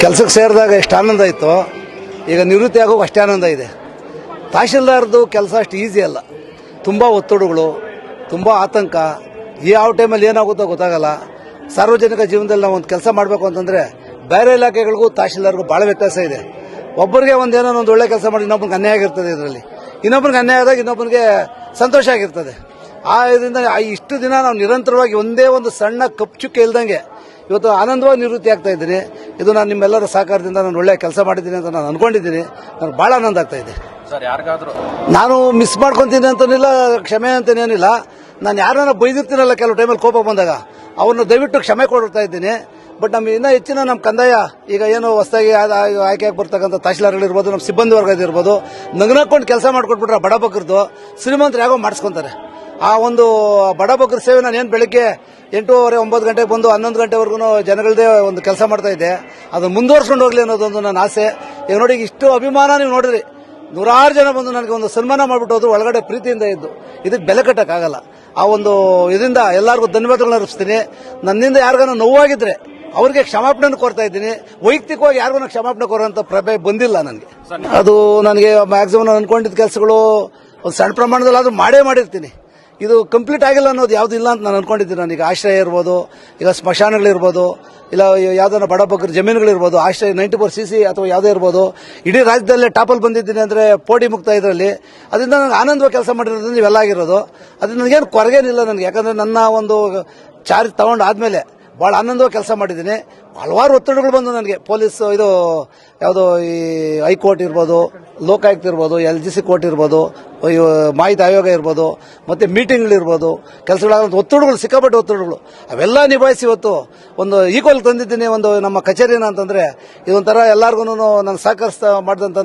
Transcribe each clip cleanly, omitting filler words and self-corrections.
ಕೆಲಸಕ್ಕೆ ಸೇರಿದಾಗ ಎಷ್ಟು ಆನಂದ ಇತ್ತು, ಈಗ ನಿವೃತ್ತಿ ಆಗೋಕೆ ಅಷ್ಟೇ ಆನಂದ ಇದೆ. ತಹಶೀಲ್ದಾರ್ದು ಕೆಲಸ ಅಷ್ಟು ಈಸಿ ಅಲ್ಲ. ತುಂಬ ಒತ್ತಡಗಳು, ತುಂಬ ಆತಂಕ, ಯಾವ ಟೈಮಲ್ಲಿ ಏನಾಗುತ್ತೋ ಗೊತ್ತಾಗಲ್ಲ. ಸಾರ್ವಜನಿಕ ಜೀವನದಲ್ಲಿ ನಾವು ಒಂದು ಕೆಲಸ ಮಾಡಬೇಕು ಅಂತಂದರೆ ಬೇರೆ ಇಲಾಖೆಗಳಿಗೂ ತಹಶೀಲ್ದಾರ್ಗೂ ಭಾಳ ವ್ಯತ್ಯಾಸ ಇದೆ. ಒಬ್ಬರಿಗೆ ಒಂದೇನೋ ಒಂದು ಒಳ್ಳೆ ಕೆಲಸ ಮಾಡಿ ಇನ್ನೊಬ್ಬನಿಗೆ ಅನ್ಯಾಯ ಆಗಿರ್ತದೆ. ಇದರಲ್ಲಿ ಇನ್ನೊಬ್ಬನಿಗೆ ಅನ್ಯಾಯ ಆದಾಗ ಇನ್ನೊಬ್ಬನಿಗೆ ಸಂತೋಷ ಆಗಿರ್ತದೆ. ಇದರಿಂದ ಇಷ್ಟು ದಿನ ನಾವು ನಿರಂತರವಾಗಿ ಒಂದೇ ಒಂದು ಸಣ್ಣ ಕಪ್ಪುಚುಕ್ಕೆ ಇಲ್ದಂಗೆ ಇವತ್ತು ಆನಂದವಾಗಿ ನಿವೃತ್ತಿ ಆಗ್ತಾ ಇದ್ದೀನಿ. ಇದು ನಾನು ನಿಮ್ಮೆಲ್ಲರ ಸಹಕಾರದಿಂದ ನಾನು ಒಳ್ಳೆ ಕೆಲಸ ಮಾಡಿದ್ದೀನಿ ಅಂತ ನಾನು ಅನ್ಕೊಂಡಿದ್ದೀನಿ. ನನಗೆ ಭಾಳ ಆನಂದ ಆಗ್ತಾ ಇದೆ. ನಾನು ಮಿಸ್ ಮಾಡ್ಕೊತೀನಿ ಅಂತನಿಲ್ಲ, ಕ್ಷಮೆ ಅಂತನೇನಿಲ್ಲ. ನಾನು ಯಾರನ್ನ ಬೈದಿರ್ತೀನಲ್ಲ ಕೆಲವು ಟೈಮಲ್ಲಿ ಕೋಪ ಬಂದಾಗ ಅವ್ರನ್ನ ದಯವಿಟ್ಟು ಕ್ಷಮೆ ಕೊಡ್ತಾ ಇದ್ದೀನಿ. ಬಟ್ ನಮ್ಗೆ ಇನ್ನೂ ಹೆಚ್ಚಿನ ನಮ್ಮ ಕಂದಾಯ ಈಗ ಏನು ಹೊಸದಾಗಿ ಆಯ್ಕೆಯಾಗಿ ಬರ್ತಕ್ಕಂಥ ತಹಶೀಲ್ದಾರ್ಗಳಿರ್ಬೋದು, ನಮ್ಮ ಸಿಬ್ಬಂದಿ ವರ್ಗ ಇರ್ಬೋದು, ನಗನಕೊಂಡು ಕೆಲಸ ಮಾಡ್ಕೊಟ್ಬಿಟ್ರೆ ಬಡ ಬಗ್ಗರದು ಶ್ರೀಮಂತರು ಯಾಗೋ ಮಾಡಿಸ್ಕೊಂತಾರೆ. ಆ ಒಂದು ಬಡ ಬಗ್ಗರ ಸೇವೆ ನಾನು ಏನು ಬೆಳಿಗ್ಗೆ 8:30 9 ಗಂಟೆಗೆ ಬಂದು 11 ಗಂಟೆವರೆಗೂ ಜನಗಳದೇ ಒಂದು ಕೆಲಸ ಮಾಡ್ತಾ ಇದ್ದೆ. ಅದನ್ನು ಮುಂದುವರ್ಸ್ಕೊಂಡು ಹೋಗ್ಲಿ ಅನ್ನೋದೊಂದು ನನ್ನ ಆಸೆ. ಈಗ ನೋಡಿ, ಇಷ್ಟು ಅಭಿಮಾನ ನೀವು ನೋಡಿರಿ, ನೂರಾರು ಜನ ಬಂದು ನನಗೆ ಒಂದು ಸನ್ಮಾನ ಮಾಡಿಬಿಟ್ಟು ಹೋದ್ರು ಒಳಗಡೆ ಪ್ರೀತಿಯಿಂದ ಇದ್ದು. ಇದಕ್ಕೆ ಬೆಲೆ ಕಟ್ಟಕ್ಕಾಗಲ್ಲ. ಆ ಒಂದು ಇದರಿಂದ ಎಲ್ಲರಿಗೂ ಧನ್ಯವಾದಗಳನ್ನ ಅರ್ಪಿಸ್ತೀನಿ. ನನ್ನಿಂದ ಯಾರಿಗಾನ ನೋವಾಗಿದ್ರೆ ಅವ್ರಿಗೆ ಕ್ಷಮಾಪಣೆ ಕೋರ್ತಾ ಇದ್ದೀನಿ. ವೈಯಕ್ತಿಕವಾಗಿ ಯಾರಿಗೂ ಕ್ಷಮಾಪಣೆ ಕೋರುವಂತ ಪ್ರಭೆ ಬಂದಿಲ್ಲ ನನಗೆ. ಅದು ನನಗೆ ಮ್ಯಾಕ್ಸಿಮಮ್ ನಾನು ಅನ್ಕೊಂಡಿದ್ದ ಕೆಲಸಗಳು ಒಂದು ಸಣ್ಣ ಪ್ರಮಾಣದಲ್ಲಿ ಆದ್ರೂ ಮಾಡಿರ್ತೀನಿ. ಇದು ಕಂಪ್ಲೀಟ್ ಆಗಿಲ್ಲ ಅನ್ನೋದು ಯಾವ್ದು ಇಲ್ಲ ಅಂತ ನಾನು ಅನ್ಕೊಂಡಿದ್ದೀನಿ. ನನಗೆ ಆಶ್ರಯ ಇರ್ಬೋದು, ಈಗ ಸ್ಮಶಾನಗಳಿರ್ಬೋದು, ಇಲ್ಲ ಯಾವ್ದಾರ ಬಡ ಬಗ್ಗರ ಜಮೀನುಗಳಿರ್ಬೋದು, ಆಶ್ರಯ 94 CC ಅಥವಾ ಯಾವುದೇ ಇರ್ಬೋದು. ಇಡೀ ರಾಜ್ಯದಲ್ಲೇ ಟಾಪಲ್ಲಿ ಬಂದಿದ್ದೀನಿ ಅಂದರೆ ಪೋಡಿ ಮುಕ್ತ ಇದರಲ್ಲಿ. ಅದರಿಂದ ನನಗೆ ಆನಂದವಾಗಿ ಕೆಲಸ ಮಾಡಿರೋದ್ರಿಂದ ಇವೆಲ್ಲ ಆಗಿರೋದು. ಅದು ನನಗೇನು ಕೊರಗೇನಿಲ್ಲ ನನಗೆ. ಯಾಕಂದರೆ ನನ್ನ ಒಂದು ಚಾರ್ಜ್ ತಗೊಂಡು ಆದಮೇಲೆ ಭಾಳ ಆನಂದವಾಗಿ ಕೆಲಸ ಮಾಡಿದ್ದೀನಿ. ಹಲವಾರು ಒತ್ತಡಗಳು ಬಂದು ನನಗೆ. ಪೊಲೀಸ್ ಇದು ಯಾವುದೋ ಈ ಹೈಕೋರ್ಟ್ ಇರ್ಬೋದು, ಲೋಕಾಯುಕ್ತ ಇರ್ಬೋದು, LGC ಕೋರ್ಟ್ ಇರ್ಬೋದು, ಮಾಹಿತಿ ಆಯೋಗ ಇರ್ಬೋದು, ಮತ್ತು ಮೀಟಿಂಗ್ಗಳಿರ್ಬೋದು, ಕೆಲಸಗಳಾಗ ಒತ್ತಡಗಳು, ಸಿಕ್ಕಾಪಟ್ಟೆ ಒತ್ತಡಗಳು, ಅವೆಲ್ಲ ನಿಭಾಯಿಸಿ ಇವತ್ತು ಒಂದು ಈಕ್ವಲ್ ತಂದಿದ್ದೀನಿ ಒಂದು ನಮ್ಮ ಕಚೇರಿನ ಅಂತಂದರೆ. ಇದೊಂಥರ ಎಲ್ಲರಿಗೂ ನಾನು ಸಹಕರಿಸ್ತಾ ಮಾಡಿದಂಥ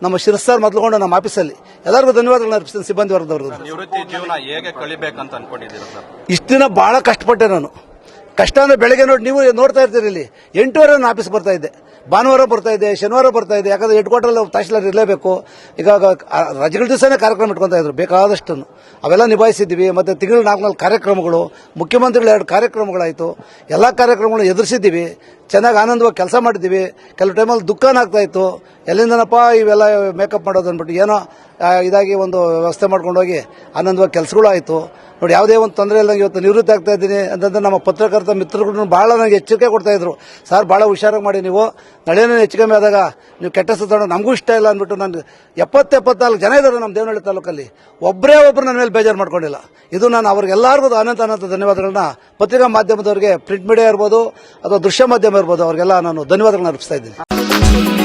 ನಮ್ಮ ಶಿರಸ್ತಾರ್ ಮೊದಲುಕೊಂಡು ನಮ್ಮ ಆಫೀಸಲ್ಲಿ ಎಲ್ಲರಿಗೂ ಧನ್ಯವಾದಗಳನ್ನ ಅರ್ಪಿಸ್ತೀನಿ. ಸಿಬ್ಬಂದಿ ವರ್ಗದವ್ರಿಗೆ ಇಷ್ಟು ದಿನ ಭಾಳ ಕಷ್ಟಪಟ್ಟೆ ನಾನು. ಕಷ್ಟ ಅಂದರೆ ಬೆಳಗ್ಗೆ ನೋಡಿ, ನೀವು ನೋಡ್ತಾ ಇರ್ತೀರಿ, ಇಲ್ಲಿ 8:30 ನಾನು ಆಫೀಸ್ ಬರ್ತಾ ಇದ್ದೆ. ಭಾನುವಾರ ಬರ್ತಾ ಇದ್ದೆ, ಶನಿವಾರ ಬರ್ತಾ ಇದ್ದೆ. ಯಾಕಂದ್ರೆ ಹೆಡ್ಕ್ವಾರ್ಟರ್ ತಹಶೀಲ್ದಾರ್ ಇರಲೇಬೇಕು. ಈಗ ರಜೆಗಳ ದಿವಸನೇ ಕಾರ್ಯಕ್ರಮ ಇಟ್ಕೊತಾ ಇದ್ರು ಬೇಕಾದಷ್ಟನ್ನು. ಅವೆಲ್ಲ ನಿಭಾಯಿಸಿದ್ವಿ. ಮತ್ತು ತಿಂಗಳು 4 ಕಾರ್ಯಕ್ರಮಗಳು, ಮುಖ್ಯಮಂತ್ರಿಗಳ 2 ಕಾರ್ಯಕ್ರಮಗಳಾಯಿತು. ಎಲ್ಲ ಕಾರ್ಯಕ್ರಮಗಳು ಎದುರಿಸಿದ್ದೀವಿ. ಚೆನ್ನಾಗಿ ಆನಂದವಾಗಿ ಕೆಲಸ ಮಾಡಿದ್ದೀವಿ. ಕೆಲವು ಟೈಮಲ್ಲಿ ದುಃಖನಾಗ್ತಾ ಇತ್ತು, ಎಲ್ಲಿಂದನಪ್ಪ ಇವೆಲ್ಲ ಮೇಕಪ್ ಮಾಡೋದು ಅಂದ್ಬಿಟ್ಟು ಏನೋ ಇದಾಗಿ ಒಂದು ವ್ಯವಸ್ಥೆ ಮಾಡ್ಕೊಂಡು ಹೋಗಿ ಆನಂದವಾಗಿ ಕೆಲಸಗಳು ಆಯಿತು. ನೋಡಿ, ಯಾವುದೇ ಒಂದು ತೊಂದರೆ ಇಲ್ಲದಂಗೆ ಇವತ್ತು ನಿವೃತ್ತಿ ಆಗ್ತಾ ಇದ್ದೀನಿ ಅಂತಂದ್ರೆ ನಮ್ಮ ಪತ್ರಕರ್ತ ಮಿತ್ರಗಳು ಭಾಳ ನನಗೆ ಎಚ್ಚರಿಕೆ ಕೊಡ್ತಾ ಇದ್ರು. ಸರ್, ಭಾಳ ಹುಷಾರಾಗಿ ಮಾಡಿ, ನೀವು ನಳೇನೇ ಹೆಚ್ಚು ಕಮ್ಮಿ ಆದಾಗ ನೀವು ಕೆಟ್ಟ ಸುತ್ತಾಡೋ ನಮಗೂ ಇಷ್ಟ ಇಲ್ಲ ಅಂದ್ಬಿಟ್ಟು. ನಾನು 74 ಜನ ಇದ್ದಾರೆ ನಮ್ಮ ದೇವನಹಳ್ಳಿ ತಾಲೂಕಲ್ಲಿ. ಒಬ್ಬರು ನನ್ನ ಮೇಲೆ ಬೇಜಾರು ಮಾಡ್ಕೊಂಡಿಲ್ಲ. ಇದು ನಾನು ಅವ್ರಿಗೆಲ್ಲರಿಗೂ ಅನಂತ ಧನ್ಯವಾದಗಳನ್ನ ಪತ್ರಿಕಾ ಮಾಧ್ಯಮದವರಿಗೆ, ಪ್ರಿಂಟ್ ಮೀಡಿಯಾ ಇರ್ಬೋದು ಅಥವಾ ದೃಶ್ಯ ಮಾಧ್ಯಮ ಇರ್ಬೋದು, ಅವ್ರಿಗೆಲ್ಲ ನಾನು ಧನ್ಯವಾದಗಳನ್ನ ಅರ್ಪಿಸ್ತಾ ಇದ್ದೀನಿ.